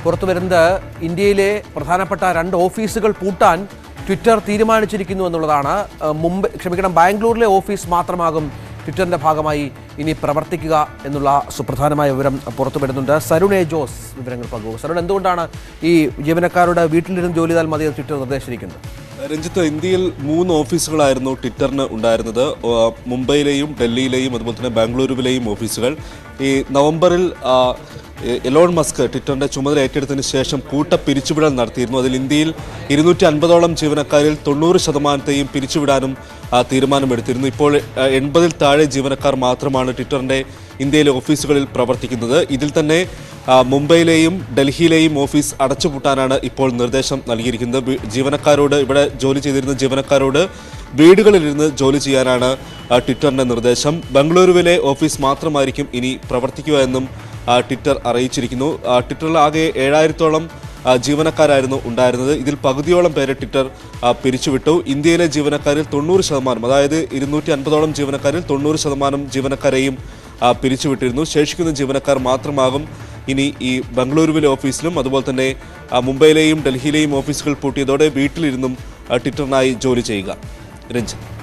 പുറത്തു വരുന്നത് ഇന്ത്യയിലെ പ്രധാനപ്പെട്ട 2 ഓഫീസുകൾ പൂട്ടാൻ ട്വിറ്റർ തീരുമാനിച്ചിരിക്കുന്നു എന്നുള്ളതാണ്. ബാംഗ്ലൂരിലെ ഓഫീസ് മാത്രമാകും ട്വിറ്ററിൻ്റെ ഭാഗമായി ഇനി പ്രവർത്തിക്കുക എന്നുള്ള സുപ്രധാനമായ വിവരം പുറത്തു വരുന്നുണ്ട്. സരുൺ എ ജോസ് വിവരങ്ങൾ പങ്കുവെക്കും. സരുൺ, എന്തുകൊണ്ടാണ് ഈ ജീവനക്കാരുടെ വീട്ടിലിരുന്ന് ജോലി ചെയ്താൽ മതി ട്വിറ്റർ നിർദ്ദേശിച്ചിരിക്കുന്നത്? രഞ്ജിത്ത്, ഇന്ത്യയിൽ 3 ഓഫീസുകളായിരുന്നു ട്വിറ്ററിന് ഉണ്ടായിരുന്നത്. മുംബൈയിലെയും ഡൽഹിയിലെയും അതുപോലെ തന്നെ ബാംഗ്ലൂരുവിലെയും ഓഫീസുകൾ. ഈ നവംബറിൽ എലോൺ മസ്ക് ട്വിറ്ററിൻ്റെ ചുമതല ഏറ്റെടുത്തതിന് ശേഷം പിരിച്ചുവിടൽ നടത്തിയിരുന്നു. അതിൽ ഇന്ത്യയിൽ 250ഓളം ജീവനക്കാരിൽ 90%ത്തെയും പിരിച്ചുവിടാനും തീരുമാനമെടുത്തിരുന്നു. ഇപ്പോൾ 80-ൽ താഴെ ജീവനക്കാർ മാത്രമാണ് ട്വിറ്ററിൻ്റെ ഇന്ത്യയിലെ ഓഫീസുകളിൽ പ്രവർത്തിക്കുന്നത്. ഇതിൽ തന്നെ മുംബൈയിലെയും ഡൽഹിയിലെയും ഓഫീസ് അടച്ചുപൂട്ടാനാണ് ഇപ്പോൾ നിർദ്ദേശം നൽകിയിരിക്കുന്നത്. ജീവനക്കാരോട്, ഇവിടെ ജോലി ചെയ്തിരുന്ന ജീവനക്കാരോട് വീടുകളിലിരുന്ന് ജോലി ചെയ്യാനാണ് ട്വിറ്ററിൻ്റെ നിർദ്ദേശം. ബംഗളൂരുവിലെ ഓഫീസ് മാത്രമായിരിക്കും ഇനി പ്രവർത്തിക്കുക എന്നും ട്വിറ്റർ അറിയിച്ചിരിക്കുന്നു. ട്വിറ്ററിൽ ആകെ 7000ഓളം ജീവനക്കാരായിരുന്നു ഉണ്ടായിരുന്നത്. ഇതിൽ പകുതിയോളം പേരെ ട്വിറ്റർ പിരിച്ചുവിട്ടു. ഇന്ത്യയിലെ ജീവനക്കാരിൽ 90%, അതായത് 250ഓളം ജീവനക്കാരിൽ 90% ജീവനക്കാരെയും പിരിച്ചുവിട്ടിരുന്നു. ശേഷിക്കുന്ന ജീവനക്കാർ മാത്രമാകും ഇനി ഈ ബംഗളൂരുവിലെ ഓഫീസിലും അതുപോലെ തന്നെ മുംബൈയിലെയും ഡൽഹിയിലെയും ഓഫീസുകൾ പൂട്ടിയതോടെ വീട്ടിലിരുന്നും ട്വിറ്ററിനായി ജോലി ചെയ്യുക. രഞ്ജിത്ത്.